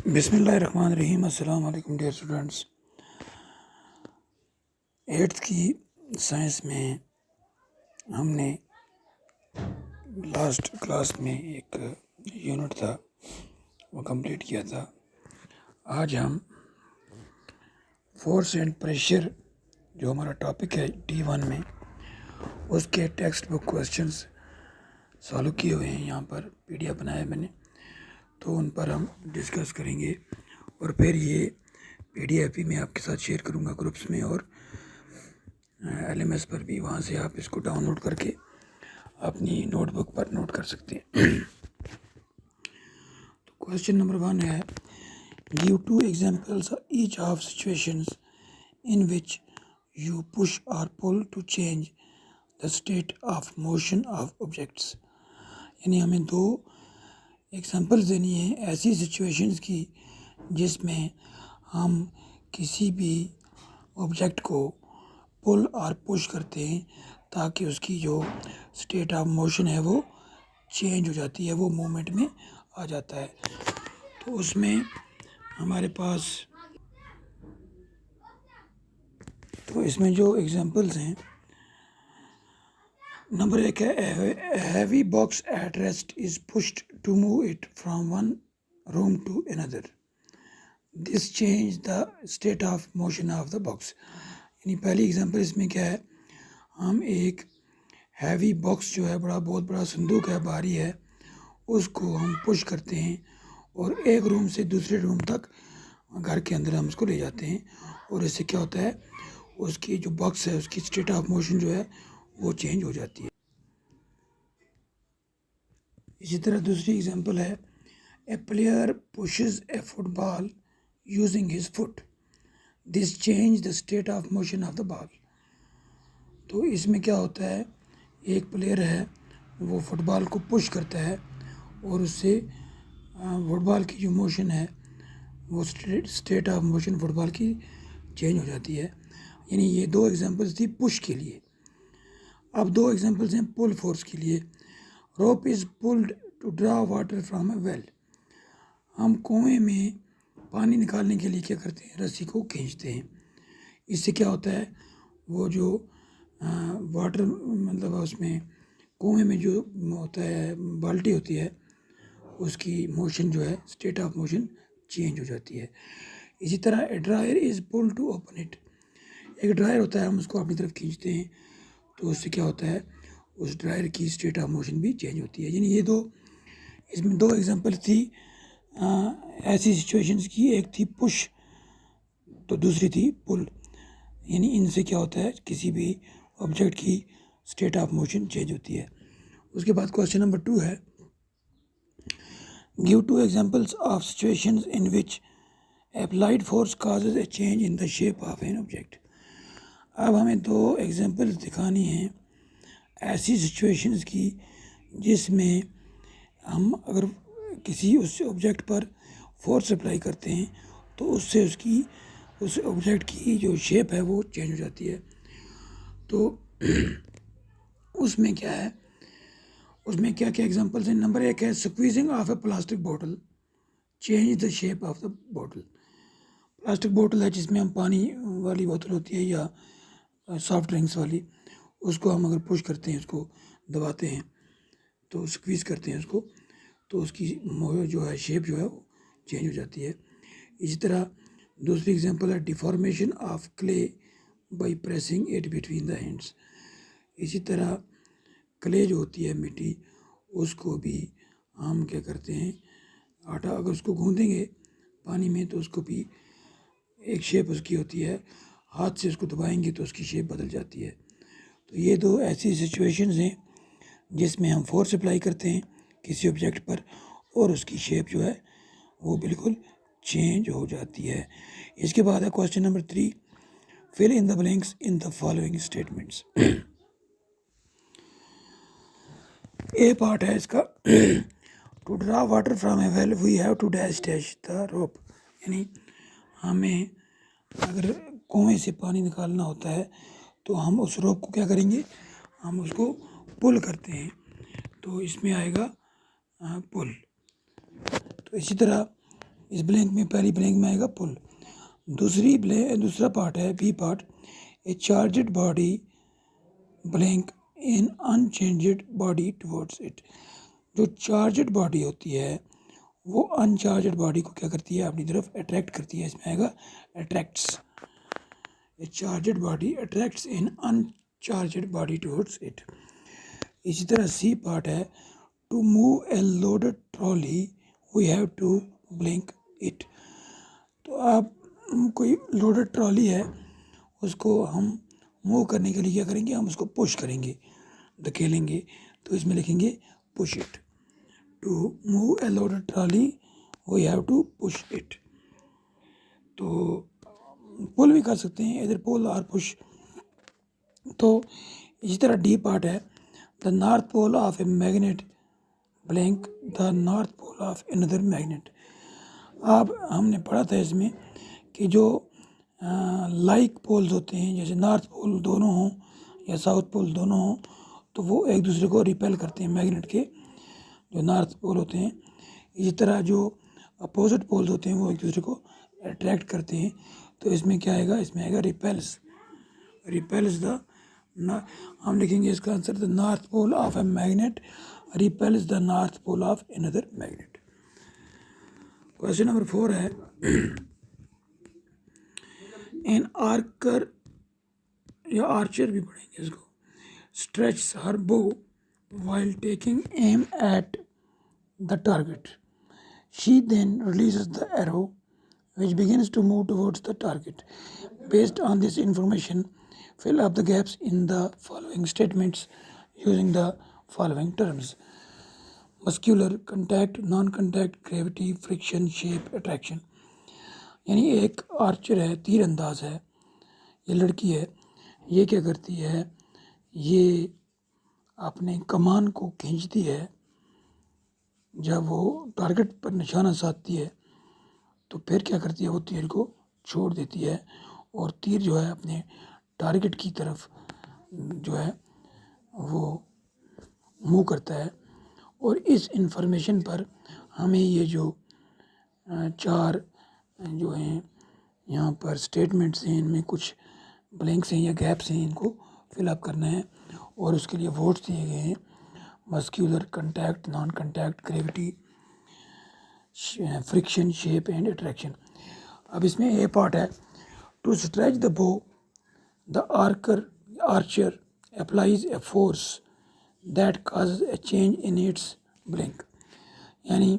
बिस्मिल्लाहिर्रहमानिर्रहीम। अस्सलाम वालेकुम डियर स्टूडेंट्स। 8th की साइंस में हमने लास्ट क्लास में एक यूनिट था वो कंप्लीट किया था। आज हम फोर्स एंड प्रेशर जो हमारा टॉपिक है D1 में उसके टेक्स्ट बुक क्वेश्चंस सॉल्व किए हुए हैं। यहाँ पर PDF बनाया है मैंने, तो उन पर हम डिस्कस करेंगे और फिर ये PDF भी मैं आपके साथ शेयर करूँगा ग्रुप्स में और LMS पर भी। वहाँ से आप इसको डाउनलोड करके अपनी नोटबुक पर नोट कर सकते हैं। तो क्वेश्चन नंबर 1 है, give 2 examples each of situations in which you push or pull to change the state of motion of objects. यानी हमें 2 एग्जांपल्स देनी है ऐसी सिचुएशंस की जिसमें हम किसी भी ऑब्जेक्ट को पुल और पुश करते हैं ताकि उसकी जो स्टेट ऑफ मोशन है वो चेंज हो जाती है, वो मूवमेंट में आ जाता है। तो उसमें हमारे पास इसमें जो एग्जांपल्स हैं, नंबर 1 है, heavy box at rest is pushed to move it from one room to another, this change the state of motion of the box. यानी पहली एग्जांपल इसमें क्या है, हम एक हैवी बॉक्स जो है बहुत बड़ा संदूक है, भारी है, उसको हम पुश करते हैं और एक रूम से दूसरे रूम तक घर के अंदर हम उसको ले जाते हैं और इससे क्या होता है, उसकी जो बॉक्स है उसकी स्टेट ऑफ मोशन जो है वो चेंज हो जाती है। इसी तरह दूसरी एग्जांपल है, a player pushes a football using his foot, this change the state of motion of the ball. तो इसमें क्या होता है, एक प्लेयर है वो फुटबॉल को पुश करता है और उससे फुटबॉल की जो मोशन है वो स्टेट ऑफ मोशन फुटबॉल की चेंज हो जाती है। यानी ये 2 एग्जांपल्स थी पुश के लिए। अब 2 एग्जांपल्स हैं पुल फोर्स के लिए। Rope is pulled to draw water from a well, हम कुएं में पानी निकालने के लिए क्या करते हैं, रस्सी को खींचते हैं। इससे क्या होता है, वो जो वाटर मतलब उसमें कुएं में जो होता है बाल्टी होती है उसकी मोशन जो है स्टेट ऑफ मोशन चेंज हो जाती है। इसी तरह a drawer is pull to open it, एक ड्रायर होता है हम उसको अपनी तरफ खींचते हैं तो उससे क्या होता है, उस ड्रायर की स्टेट ऑफ मोशन भी चेंज होती है। यानी ये इसमें 2 एग्जांपल थी ऐसी सिचुएशंस की, एक थी पुश तो दूसरी थी पुल। यानी इनसे क्या होता है, किसी भी ऑब्जेक्ट की स्टेट ऑफ मोशन चेंज होती है। उसके बाद क्वेश्चन नंबर 2 है, give 2 examples of situations in which applied force causes A change in the shape of an object. अब हमें 2 एग्जांपल्स दिखानी हैं ऐसी सिचुएशंस की जिसमें हम अगर किसी उस ऑब्जेक्ट पर फोर्स अप्लाई करते हैं तो उससे उस ऑब्जेक्ट की जो शेप है वो चेंज हो जाती है। तो उसमें क्या है, उसमें क्या क्या एग्जांपल्स हैं। नंबर 1 है, स्क्वीजिंग ऑफ ए प्लास्टिक बोतल change the shape of the बोतल। प्लास्टिक बोतल है जिसमें हम पानी वाली बोतल होती है या सॉफ्ट ड्रिंक्स वाली, उसको हम अगर पुश करते हैं, उसको दबाते हैं तो स्क्वीज़ करते हैं उसको, तो उसकी जो है शेप जो है वो चेंज हो जाती है। इसी तरह दूसरी एग्जांपल है, deformation of clay by pressing it between the hands. इसी तरह क्ले जो होती है मिट्टी, उसको भी हम क्या करते हैं, आटा अगर उसको गूंदेंगे पानी में तो उसको भी एक शेप उसकी होती है, हाथ से उसको दबाएंगे तो उसकी शेप बदल जाती है। तो ये 2 ऐसी सिचुएशंस हैं जिसमें हम फोर्स अप्लाई करते हैं किसी ऑब्जेक्ट पर और उसकी शेप जो है वो बिल्कुल चेंज हो जाती है। इसके बाद है question number 3, fill in the blanks in the following statements. A part है इसका, to draw water from a well we have to dash dash the rope. यानी हमें अगर कुएं से पानी निकालना होता है तो हम उस रोप को क्या करेंगे, हम उसको पुल करते हैं, तो इसमें आएगा पुल। तो इसी तरह इस ब्लैंक में पहली ब्लैंक में आएगा पुल। दूसरा पार्ट है B part, a charged body blank in unchanged body towards it. जो चार्जड बॉडी होती है वो अनचार्जड बॉडी को क्या करती है, अपनी तरफ अट्रैक्ट करती है। इसमें आएगा attracts. A charged body attracts in uncharged body towards it. इसी तरह सी पार्ट है, to move a loaded trolley we have to blink it. तो आप कोई लोडेड ट्रॉली है, उसको हम मूव करने के लिए क्या करेंगे, हम उसको पुश करेंगे, धकेलेंगे। तो इसमें लिखेंगे push it. To move a loaded trolley we have to push it. तो पुल भी कर सकते हैं, इधर पुल और पुश। तो इसी तरह डी पार्ट है, the north pole of a magnet blank the north pole of another magnet. अब हमने पढ़ा था इसमें कि जो लाइक पोल्स होते हैं, जैसे नॉर्थ पोल दोनों हों या साउथ पोल दोनों हों, तो वो एक दूसरे को रिपेल करते हैं, मैग्नेट के जो नॉर्थ पोल होते हैं। इसी तरह जो अपोजिट पोल्स होते हैं वो एक दूसरे को अट्रैक्ट करते हैं। तो इसमें क्या आएगा, इसमें आएगा रिपेल्स। द हम लिखेंगे इसका answer, the north pole of a magnet repels the north pole of another magnet. Question number 4 है, एन आर्कर या आर्चर भी पढ़ेंगे इसको, स्ट्रेच हर बो while taking aim at the target. She then releases the arrow which begins to move towards the target. Based on this information, fill up the gaps in the following statements using the following terms: muscular, contact, non-contact, gravity, friction, shape, attraction. यानी एक Archer है, तीरंदाज है, ये लड़की है, ये क्या करती है, ये अपने कमान को खींचती है। जब वो टारगेट पर निशाना साधती है तो फिर क्या करती है, वो तीर को छोड़ देती है और तीर जो है अपने टारगेट की तरफ जो है वो मूव करता है। और इस इंफॉर्मेशन पर हमें ये जो 4 जो हैं यहाँ पर स्टेटमेंट्स हैं, इनमें कुछ ब्लैंक्स हैं या गैप्स हैं, इनको फिलअप करना है और उसके लिए वोट्स दिए गए हैं: muscular, contact, non contact, gravity, friction, shape and attraction. अब इसमें ए पार्ट है, टू स्ट्रेच द बो the Archer applies a force that causes A change in its blank. यानी